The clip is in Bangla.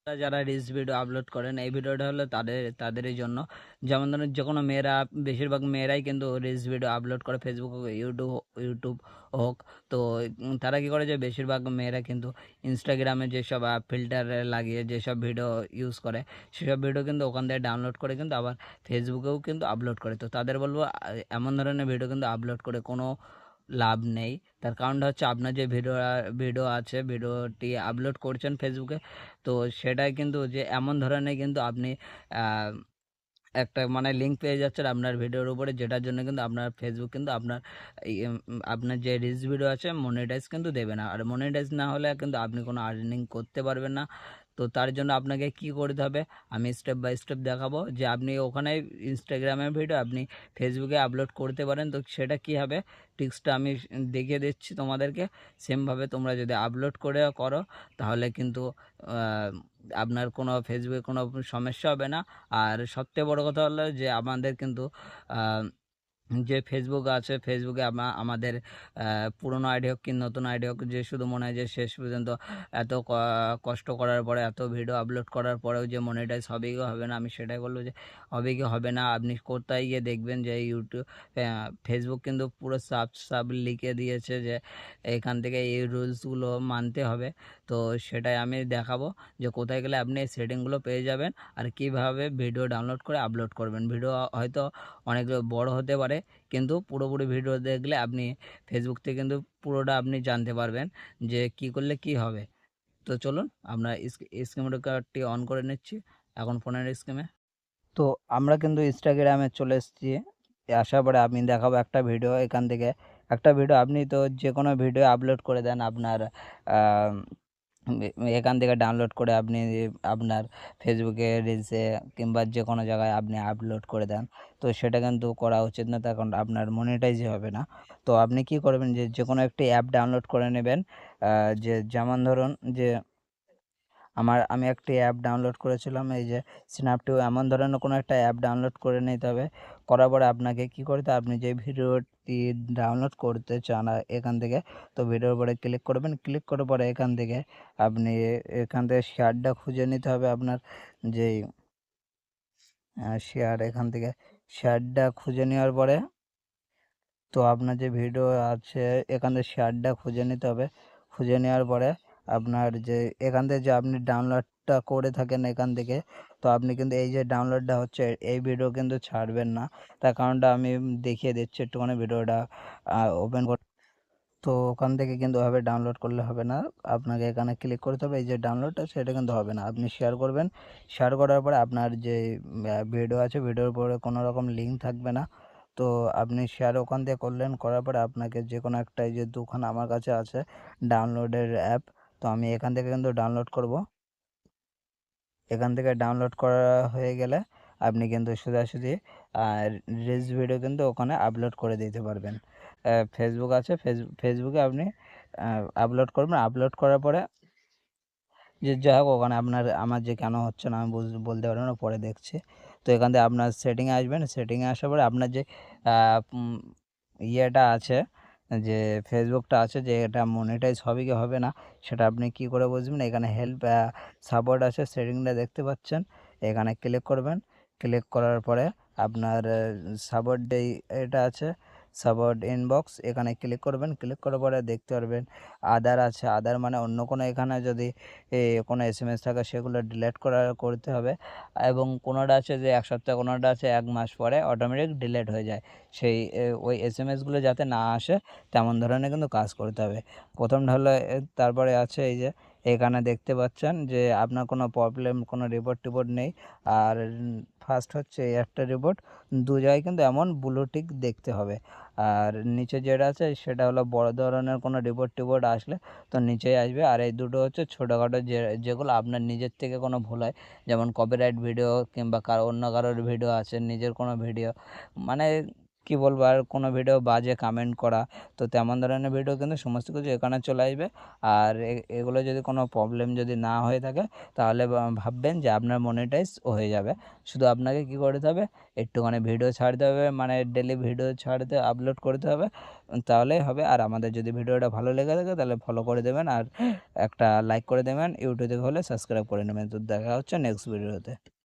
যারা রিলস ভিডিও আপলোড করেন, এই ভিডিওটা হলো তাদেরই জন্য। যেমন ধরুন যে কোনো মেয়েরা, বেশিরভাগ মেয়েরাই কিন্তু রিলস ভিডিও আপলোড করে, ফেসবুক হোক, ইউটিউব হোক। তো তারা কী করে, যে বেশিরভাগ মেয়েরা কিন্তু ইনস্টাগ্রামে যেসব ফিল্টার লাগিয়ে যেসব ভিডিও ইউজ করে, সেসব ভিডিও কিন্তু ওখান থেকে ডাউনলোড করে কিন্তু আবার ফেসবুকেও কিন্তু আপলোড করে। তো তাদের বলবো এমন ধরনের ভিডিও কিন্তু আপলোড করে কোনো লাভ নেই। তার কারণটা হচ্ছে, আপনার যে ভিডিও আছে, ভিডিওটি আপলোড করছেন ফেসবুকে, তো সেটাই কিন্তু যে এমন ধরনের কিন্তু আপনি একটা মানে লিঙ্ক পেয়ে যাচ্ছেন আপনার ভিডিওর উপরে, যেটার জন্য কিন্তু আপনার ফেসবুক কিন্তু আপনার যে রিলস ভিডিও আছে মনিটাইজ কিন্তু দেবে না। আর মনিটাইজ না হলে কিন্তু আপনি কোনো আর্নিং করতে পারবেন না। তো তার জন্য আপনাকে কি করতে হবে, আমি স্টেপ বাই স্টেপ দেখাবো, যে আপনি ওখানে ইনস্টাগ্রামের ভিডিও আপনি ফেসবুকে আপলোড করতে পারেন। তো সেটা কি হবে, টিক্সটা আমি দেখিয়ে দিচ্ছি তোমাদেরকে। সেমভাবে তোমরা যদি আপলোড করো, তাহলে কিন্তু আপনার কোনো ফেসবুকে কোনো সমস্যা হবে না। আর সবথেকে বড় কথা হলো যে আমাদের কিন্তু যে ফেসবুক আছে, ফেসবুকে আমাদের পুরনো আইডি হোক কি নতুন আইডি হোক, যে শুধু মনে হয় যে শেষ পর্যন্ত এত কষ্ট করার পরে, এত ভিডিও আপলোড করার পরেও যে মনিটাইজ হবে কি হবে না, আমি সেটাই বলবো যে হবে কি হবে না। আপনি কোথায় গিয়ে দেখবেন যে ফেসবুক কিন্তু পুরো সাব লিখে দিয়েছে যে এখান থেকে এই রুলসগুলো মানতে হবে। তো সেটাই আমি দেখাবো, যে কোথায় গেলে আপনি এই সেটিংগুলো পেয়ে যাবেন, আর কিভাবে ভিডিও ডাউনলোড করে আপলোড করবেন। ভিডিও হয়তো অনেক বড় হতে পারে, কিন্তু পুরোপুরি ভিডিও দেখলে আপনি ফেসবুক থেকে কিন্তু পুরোটা আপনি জানতে পারবেন যে কি করলে কি হবে। তো চলুন আমরা স্ক্রিন রেকর্ডটি অন করে নিচ্ছি এখন ফোনের স্ক্রিনে। তো আমরা কিন্তু ইনস্টাগ্রামে চলে এসেছি। আসার পরে আমি দেখাবো একটা ভিডিও। এখান থেকে একটা ভিডিও আপনি তো যে কোনো ভিডিও আপলোড করে দেন আপনার এখান থেকে ডাউনলোড করে আপনি আপনার ফেসবুকে, রিলসে কিংবা যে কোনো জায়গায় আপনি আপলোড করে দেন। তো সেটা কিন্তু করা উচিত না, তার কারণ আপনার মনিটাইজই হবে না। তো আপনি কি করবেন, যে কোনো একটি অ্যাপ ডাউনলোড করে নেবেন। যে যেমন ধরুন যে আমি একটি অ্যাপ ডাউনলোড করেছিলাম, এই যে স্ন্যাপটিউ, এমন ধরনের কোনো একটা অ্যাপ ডাউনলোড করে নিতে হবে। করার পরে আপনাকে কী করতে হবে, আপনি যে ভিডিওটি ডাউনলোড করতে চান এখান থেকে, তো ভিডিওর উপরে ক্লিক করবেন। ক্লিক করার পরে এখান থেকে শেয়ারটা খুঁজে নিতে হবে, আপনার যেই শেয়ার, এখান থেকে শেয়ারটা খুঁজে নেওয়ার পরে, তো আপনার যে ভিডিও আছে এখান থেকে শেয়ারটা খুঁজে নিতে হবে। খুঁজে নেওয়ার পরে আপনার যে এখান থেকে যে আপনি ডাউনলোডটা করে থাকেন এখান থেকে, তো আপনি কিন্তু এই যে ডাউনলোডটা হচ্ছে এই ভিডিও কিন্তু ছাড়বেন না। তার কারণটা আমি দেখিয়ে দিচ্ছি, একটুখানি ভিডিওটা ওপেন করে। তো ওখান থেকে কিন্তু ওভাবে ডাউনলোড করলে হবে না, আপনাকে এখানে ক্লিক করতে হবে। এই যে ডাউনলোডটা, সেটা কিন্তু হবে না। আপনি শেয়ার করবেন। শেয়ার করার পরে আপনার যে ভিডিও আছে, ভিডিওর উপরে কোনো রকম লিঙ্ক থাকবে না। তো আপনি শেয়ার ওখান থেকে করলেন, করার পরে আপনাকে যে কোনো একটা, এই যে দুখানা আমার কাছে আছে ডাউনলোডের অ্যাপ, তো আমি এখান থেকে কিন্তু ডাউনলোড করব। এখান থেকে ডাউনলোড করা হয়ে গেলে আপনি কিন্তু সোজাসুজি রিলস ভিডিও কিন্তু ওখানে আপলোড করে দিতে পারবেন। ফেসবুক আছে, ফেসবুকে আপনি আপলোড করবেন। আপলোড করার পরে যে যাই হোক, ওখানে আমার যে কেন হচ্ছে না আমি বলতে পারবো না, পরে দেখছি। তো এখান থেকে আপনার সেটিংয়ে আসবেন। সেটিংয়ে আসার পরে আপনার যে ইয়েটা আছে, যে ফেসবুকটা আছে, যে এটা মনিটাইজ হবে কি হবে না, সেটা আপনি কি করে বুঝবেন, এখানে হেল্প সাপোর্ট আছে, সেটিংটা দেখতে পাচ্ছেন। এখানে ক্লিক করবেন। ক্লিক করার পরে আপনার সাপোর্ট যেই এটা আছে, সাপোর্ট ইনবক্স, এখানে ক্লিক করবেন। ক্লিক করার পরে দেখতে পারবেন আদার আছে। আদার মানে অন্য কোনো, এখানে যদি কোনো এসএমএস থাকে সেগুলো ডিলিট করতে হবে। এবং কোনোটা আছে যে 1 সপ্তাহ, কোনোটা আছে 1 মাস পরে অটোমেটিক ডিলিট হয়ে যায়। সেই ওই এসএমএসগুলো যাতে না আসে তেমন ধরনের কিন্তু কাজ করতে হবে। প্রথমটা হলো তারপরে আছে এই যে এখানে দেখতে পাচ্ছেন যে আপনার কোনো প্রবলেম, কোনো রিপোর্ট নেই। আর ফার্স্ট হচ্ছে এই একটা রিপোর্ট, দু জায়গায় কিন্তু এমন ব্লু টিক দেখতে হবে। আর নিচে যেটা আছে সেটা হলো বড় ধরনের কোনো রিপোর্ট আসলে তো নিচেই আসবে। আর এই দুটো হচ্ছে ছোটোখাটো, যেগুলো আপনার নিজের থেকে কোনো ভুল হয়, যেমন কপিরাইট ভিডিও কিংবা অন্য কারোর ভিডিও আছে, নিজের কোনো ভিডিও, মানে কী বলবো আর কোনো ভিডিও বাজে কমেন্ট করা, তো তেমন ধরনের ভিডিও কিন্তু সমস্ত কিছু এখানে চলে আসবে। আর এগুলো যদি কোনো প্রবলেম যদি না হয়ে থাকে তাহলে ভাববেন যে আপনার মনিটাইজ হয়ে যাবে। শুধু আপনাকে কী করতে হবে, একটুখানি ভিডিও ছাড়তে হবে, মানে ডেলি ভিডিও ছাড়তে আপলোড করতে হবে, তাহলেই হবে। আর আমাদের যদি ভিডিওটা ভালো লেগে থাকে তাহলে ফলো করে দেবেন আর একটা লাইক করে দেবেন, ইউটিউব থেকে হলে সাবস্ক্রাইব করে নেবেন। তো দেখা হচ্ছে নেক্সট ভিডিওতে।